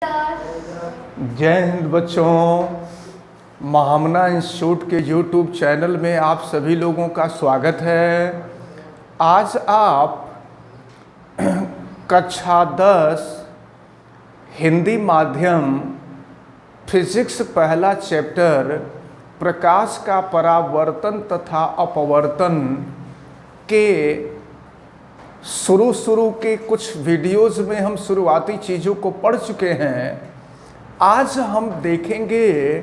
जय हिंद बच्चों। महामना इंस्टीट्यूट के यूट्यूब चैनल में आप सभी लोगों का स्वागत है। आज आप कक्षा 10 हिंदी माध्यम फिजिक्स पहला चैप्टर प्रकाश का परावर्तन तथा अपवर्तन के शुरू के कुछ वीडियोज़ में हम शुरुआती चीज़ों को पढ़ चुके हैं। आज हम देखेंगे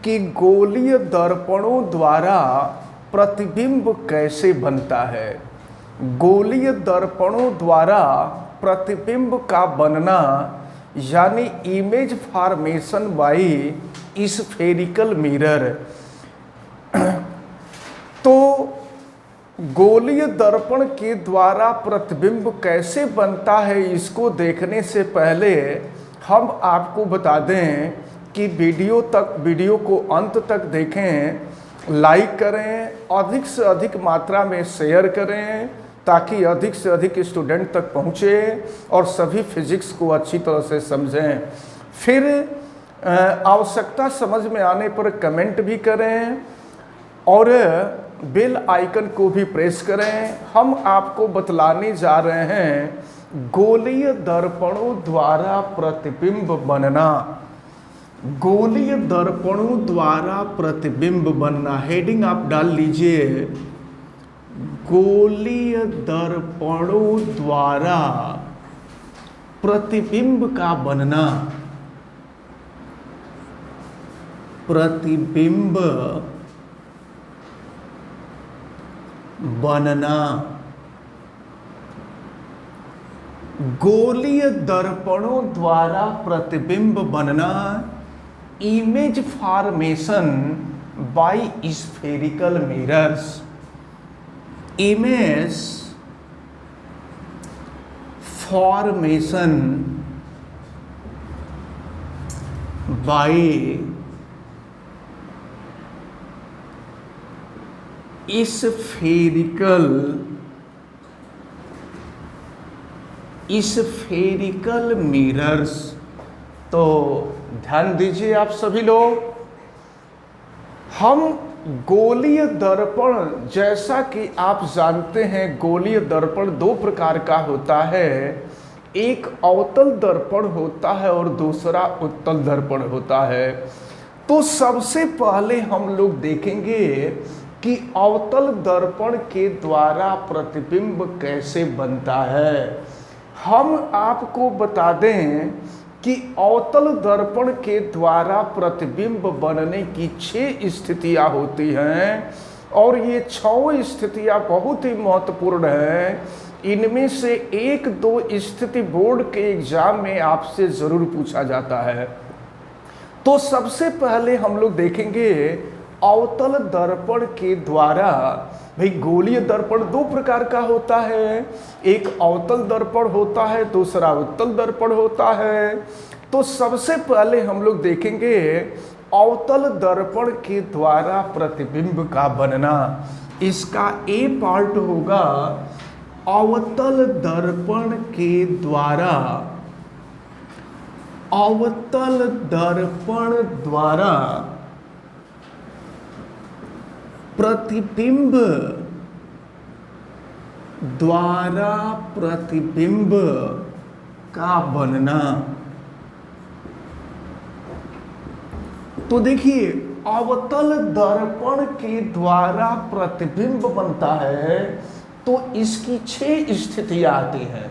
कि गोलीय दर्पणों द्वारा प्रतिबिंब कैसे बनता है। गोलीय दर्पणों द्वारा प्रतिबिंब का बनना यानी image formation by spherical mirror. तो गोलीय दर्पण के द्वारा प्रतिबिंब कैसे बनता है, इसको देखने से पहले हम आपको बता दें कि वीडियो को अंत तक देखें, लाइक करें, अधिक से अधिक मात्रा में शेयर करें ताकि अधिक से अधिक स्टूडेंट तक पहुँचे और सभी फिजिक्स को अच्छी तरह से समझें। फिर आवश्यकता समझ में आने पर कमेंट भी करें और बेल आइकन को भी प्रेस करें। हम आपको बतलाने जा रहे हैं गोलीय दर्पणों द्वारा प्रतिबिंब बनना। गोलीय दर्पणों द्वारा प्रतिबिंब बनना, हेडिंग आप डाल लीजिए, गोलीय दर्पणों द्वारा प्रतिबिंब का बनना। प्रतिबिंब बनना। गोलीय दर्पणों द्वारा प्रतिबिंब बनना, image formation by spherical mirrors. Image formation by spherical mirrors. तो ध्यान दीजिए आप सभी लोग, हम गोलीय दर्पण, जैसा कि आप जानते हैं गोलीय दर्पण दो प्रकार का होता है। एक अवतल दर्पण होता है और दूसरा उत्तल दर्पण होता है। तो सबसे पहले हम लोग देखेंगे कि अवतल दर्पण के द्वारा प्रतिबिंब कैसे बनता है। हम आपको बता दें कि अवतल दर्पण के द्वारा प्रतिबिंब बनने की 6 स्थितियां होती हैं और ये 6 स्थितियां बहुत ही महत्वपूर्ण हैं। इनमें से 1-2 स्थिति बोर्ड के एग्जाम में आपसे ज़रूर पूछा जाता है। तो सबसे पहले हम लोग देखेंगे अवतल दर्पण के द्वारा। भाई गोलीय दर्पण दो प्रकार का होता है, एक अवतल दर्पण होता है, दूसरा उत्तल दर्पण होता है। तो सबसे पहले हम लोग देखेंगे अवतल दर्पण के द्वारा प्रतिबिंब का बनना। इसका ए पार्ट होगा अवतल दर्पण के द्वारा, अवतल दर्पण द्वारा प्रतिबिंब का बनना। तो देखिए, अवतल दर्पण के द्वारा प्रतिबिंब बनता है तो इसकी 6 स्थितियां आती हैं।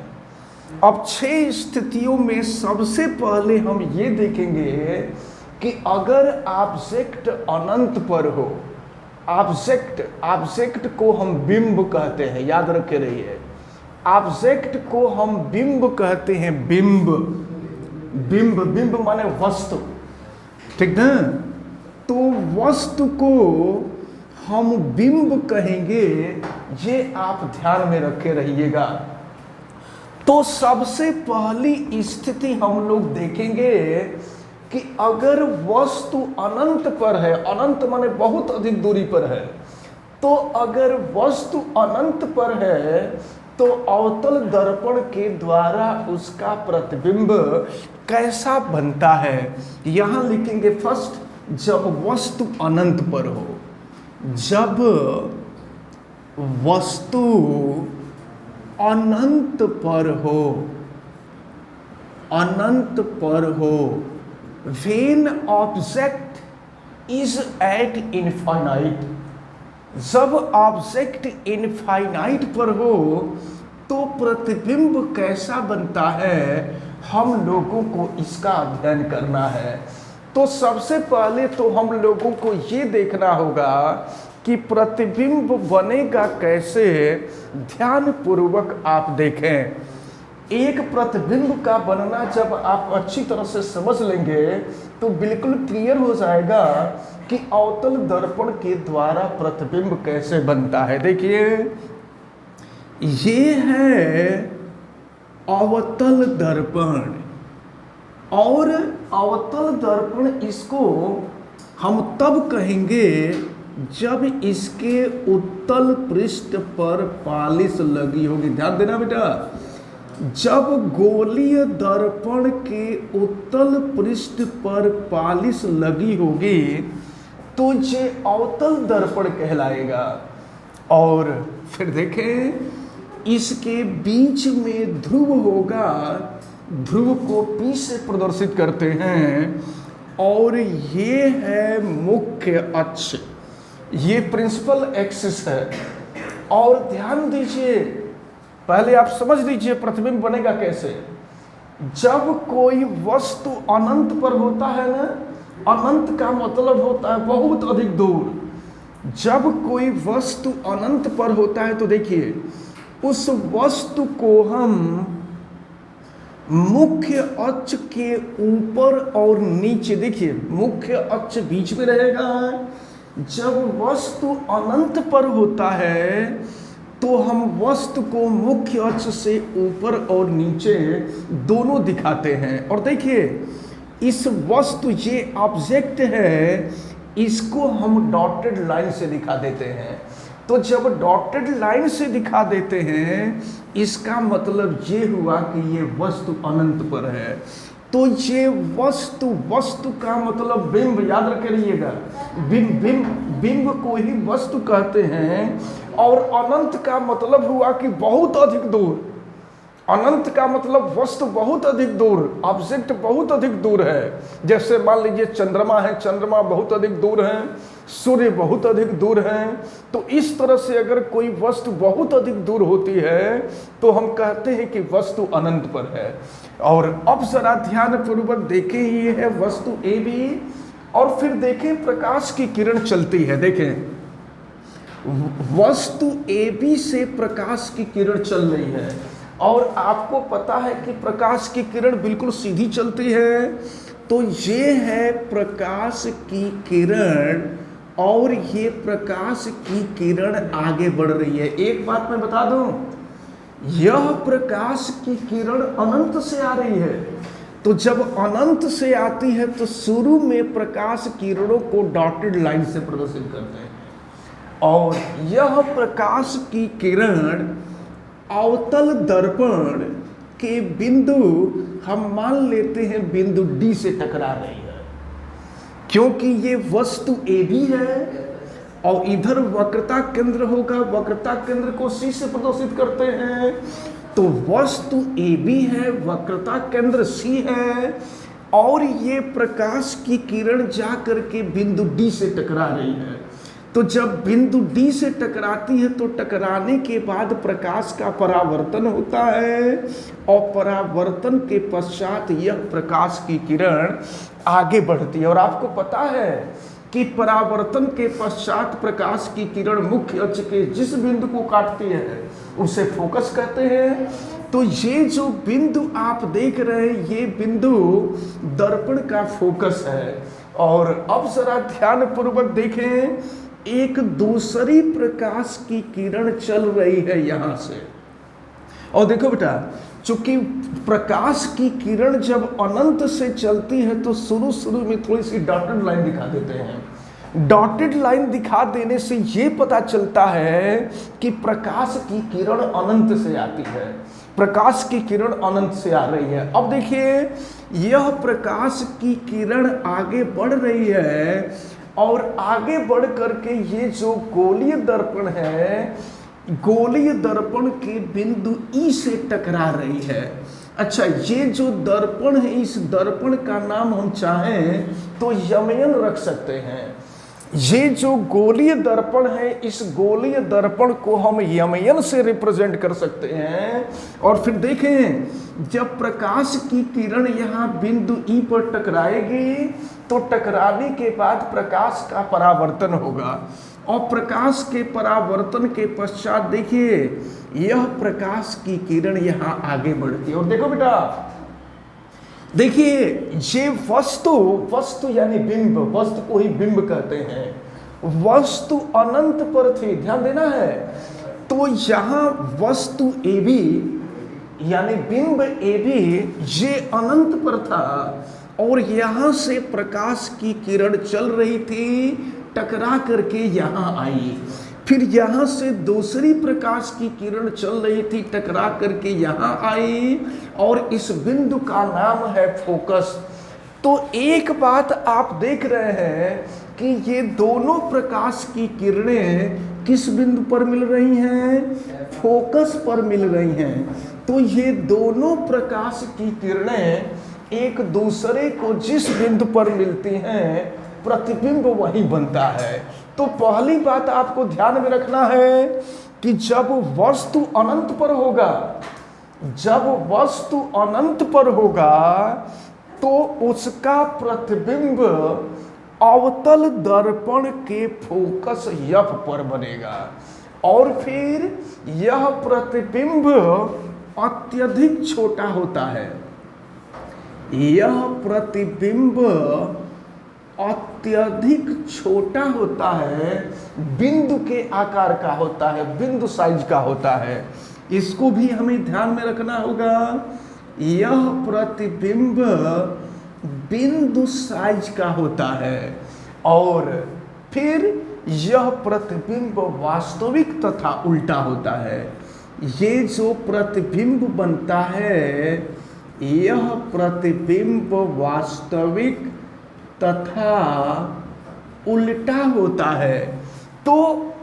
अब 6 स्थितियों में सबसे पहले हम ये देखेंगे कि अगर ऑब्जेक्ट अनंत पर हो, ऑब्जेक्ट को हम बिंब कहते हैं, याद रखे रहिए, ऑब्जेक्ट को हम बिंब कहते हैं। बिंब माने वस्तु, ठीक ना। तो वस्तु को हम बिंब कहेंगे, ये आप ध्यान में रखे रहिएगा। तो सबसे पहली स्थिति हम लोग देखेंगे कि अगर वस्तु अनंत पर है, अनंत माने बहुत अधिक दूरी पर है, तो अगर वस्तु अनंत पर है तो अवतल दर्पण के द्वारा उसका प्रतिबिंब कैसा बनता है, यहां लिखेंगे फर्स्ट, जब वस्तु अनंत पर हो। जब वस्तु अनंत पर हो, अनंत पर हो, when object is eight infinite, जब ऑब्जेक्ट इनफाइनाइट पर हो तो प्रतिबिंब कैसा बनता है, हम लोगों को इसका अध्ययन करना है। तो सबसे पहले तो हम लोगों को ये देखना होगा कि प्रतिबिंब बनेगा कैसे। ध्यान पूर्वक आप देखें, एक प्रतिबिंब का बनना जब आप अच्छी तरह से समझ लेंगे तो बिल्कुल क्लियर हो जाएगा कि अवतल दर्पण के द्वारा प्रतिबिंब कैसे बनता है। देखिए, ये है अवतल दर्पण, और अवतल दर्पण इसको हम तब कहेंगे जब इसके उत्तल पृष्ठ पर पालिश लगी होगी। ध्यान देना बेटा, जब गोलीय दर्पण के उत्तल पृष्ठ पर पालिश लगी होगी तो ये अवतल दर्पण कहलाएगा। और फिर देखें, इसके बीच में ध्रुव होगा, ध्रुव को P से प्रदर्शित करते हैं, और ये है मुख्य अक्ष, ये प्रिंसिपल एक्सिस है। और ध्यान दीजिए, पहले आप समझ लीजिए प्रतिबिंब बनेगा कैसे। जब कोई वस्तु अनंत पर होता है ना, अनंत का मतलब होता है बहुत अधिक दूर। जब कोई वस्तु अनंत पर होता है तो देखिए, उस वस्तु को हम मुख्य अक्ष के ऊपर और नीचे, देखिए मुख्य अक्ष बीच में रहेगा। जब वस्तु अनंत पर होता है तो हम वस्तु को मुख्य अक्ष से ऊपर और नीचे दोनों दिखाते हैं। और देखिए, इस वस्तु, ये ऑब्जेक्ट है, इसको हम डॉटेड लाइन से दिखा देते हैं। तो जब डॉटेड लाइन से दिखा देते हैं, इसका मतलब ये हुआ कि ये वस्तु अनंत पर है। तो ये वस्तु का मतलब बिंब, याद रख लीजिएगा, बिंब को ही वस्तु कहते हैं। और अनंत का मतलब हुआ कि बहुत अधिक दूर। अनंत का मतलब वस्तु बहुत अधिक दूर, ऑब्जेक्ट बहुत अधिक दूर है। जैसे मान लीजिए चंद्रमा है, चंद्रमा बहुत अधिक दूर है, सूर्य बहुत अधिक दूर है। तो इस तरह से अगर कोई वस्तु बहुत अधिक दूर होती है तो हम कहते हैं कि वस्तु अनंत पर है। और अब जरा ध्यान पूर्वक देखें, ये है वस्तु ए बी, और फिर देखें प्रकाश की किरण चलती है। देखें, वस्तु ए बी से प्रकाश की किरण चल रही है, और आपको पता है कि प्रकाश की किरण बिल्कुल सीधी चलती है। तो ये है प्रकाश की किरण, और ये प्रकाश की किरण आगे बढ़ रही है। एक बात मैं बता दूं, यह प्रकाश की किरण अनंत से आ रही है। तो जब अनंत से आती है तो शुरू में प्रकाश किरणों को डॉटेड लाइन से प्रदर्शित करते हैं, और यह प्रकाश की किरण अवतल दर्पण के बिंदु, हम मान लेते हैं बिंदु डी से टकरा रही है, क्योंकि ये वस्तु ए बी है और इधर वक्रता केंद्र होगा। वक्रता केंद्र को सी से प्रदर्शित करते हैं। तो वस्तु ए बी है, वक्रता केंद्र सी है, और ये प्रकाश की किरण जा करके बिंदु डी से टकरा रही है। तो जब बिंदु डी से टकराती है तो टकराने के बाद प्रकाश का परावर्तन होता है, और परावर्तन के पश्चात यह प्रकाश की किरण आगे बढ़ती है। और आपको पता है कि परावर्तन के पश्चात प्रकाश की किरण मुख्य अक्ष के जिस बिंदु को काटती है उसे फोकस कहते हैं। तो ये जो बिंदु आप देख रहे हैं, ये बिंदु दर्पण का फोकस है। और अब जरा ध्यान पूर्वक देखें, एक दूसरी प्रकाश की किरण चल रही है यहां से। और देखो बेटा, चूंकि प्रकाश की किरण जब अनंत से चलती है तो शुरू में थोड़ी सी डॉटेड लाइन दिखा देते हैं। डॉटेड लाइन दिखा देने से ये पता चलता है कि प्रकाश की किरण अनंत से आती है, प्रकाश की किरण अनंत से आ रही है। अब देखिए, यह प्रकाश की किरण आगे बढ़ रही है और आगे बढ़ करके ये जो गोलीय दर्पण है, गोलीय दर्पण के बिंदु ई से टकरा रही है। अच्छा, ये जो दर्पण है, इस दर्पण का नाम हम चाहें तो यमयन रख सकते हैं। ये जो गोलीय दर्पण है, इस गोलीय दर्पण को हम यमयन से रिप्रेजेंट कर सकते हैं। और फिर देखें, जब प्रकाश की किरण यहाँ बिंदु ई पर टकराएगी तो टकराने के बाद प्रकाश का परावर्तन होगा और प्रकाश के परावर्तन के पश्चात देखिए यह प्रकाश की किरण यहाँ आगे बढ़ती है। और देखो बेटा, देखिए ये वस्तु यानी बिंब, वस्तु को ही बिंब कहते हैं। वस्तु अनंत पर थी, ध्यान देना है। तो यहाँ वस्तु ए बी यानी बिंब ए बी ये अनंत पर था और यहाँ से प्रकाश की किरण चल रही थी, टकरा करके यहाँ आई। फिर यहाँ से दूसरी प्रकाश की किरण चल रही थी, टकरा करके यहाँ आई और इस बिंदु का नाम है फोकस। तो एक बात आप देख रहे हैं कि ये दोनों प्रकाश की किरणें किस बिंदु पर मिल रही हैं? फोकस पर मिल रही हैं। तो ये दोनों प्रकाश की किरणें एक दूसरे को जिस बिंदु पर मिलती हैं, प्रतिबिंब वही बनता है। तो पहली बात आपको ध्यान में रखना है कि जब वस्तु अनंत पर होगा, जब वस्तु अनंत पर होगा तो उसका प्रतिबिंब अवतल दर्पण के फोकस एफ पर बनेगा और फिर यह प्रतिबिंब अत्यधिक छोटा होता है। यह प्रतिबिंब अत्यधिक छोटा होता है, बिंदु के आकार का होता है, बिंदु साइज का होता है। इसको भी हमें ध्यान में रखना होगा। यह प्रतिबिंब बिंदु साइज का होता है और फिर यह प्रतिबिंब वास्तविक तथा उल्टा होता है। ये जो प्रतिबिंब बनता है, यह प्रतिबिंब वास्तविक तथा उल्टा होता है। तो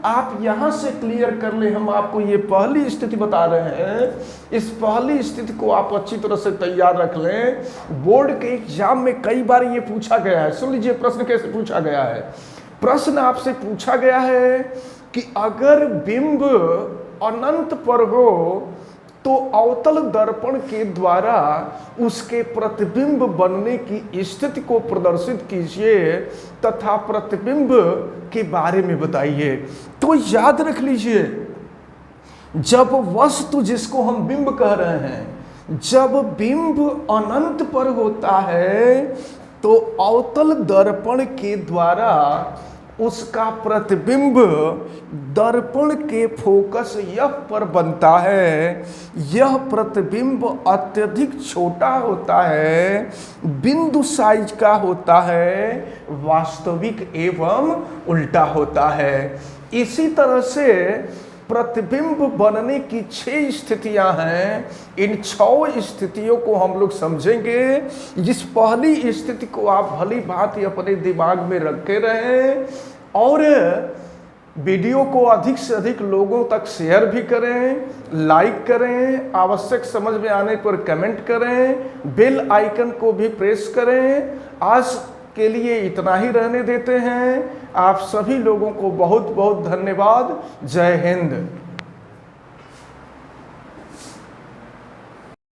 आप यहां से क्लियर कर ले, हम आपको ये पहली स्थिति बता रहे हैं। इस पहली स्थिति को आप अच्छी तरह से तैयार रख लें। बोर्ड के एग्जाम में कई बार ये पूछा गया है। सुन लीजिए प्रश्न कैसे पूछा गया है। प्रश्न आपसे पूछा गया है कि अगर बिंब अनंत पर हो तो अवतल दर्पण के द्वारा उसके प्रतिबिंब बनने की स्थिति को प्रदर्शित कीजिए तथा प्रतिबिंब के बारे में बताइए। तो याद रख लीजिए, जब वस्तु जिसको हम बिंब कह रहे हैं, जब बिंब अनंत पर होता है तो अवतल दर्पण के द्वारा उसका प्रतिबिंब दर्पण के फोकस एफ पर बनता है। यह प्रतिबिंब अत्यधिक छोटा होता है, बिंदु साइज का होता है, वास्तविक एवं उल्टा होता है। इसी तरह से प्रतिबिंब बनने की 6 स्थितियां हैं। इन 6 स्थितियों को हम लोग समझेंगे। जिस पहली स्थिति को आप भली भांति अपने दिमाग में रखे रहें और वीडियो को अधिक से अधिक लोगों तक शेयर भी करें, लाइक करें, आवश्यक समझ में आने पर कमेंट करें, बेल आइकन को भी प्रेस करें। आज के लिए इतना ही रहने देते हैं। आप सभी लोगों को बहुत बहुत धन्यवाद। जय हिंद।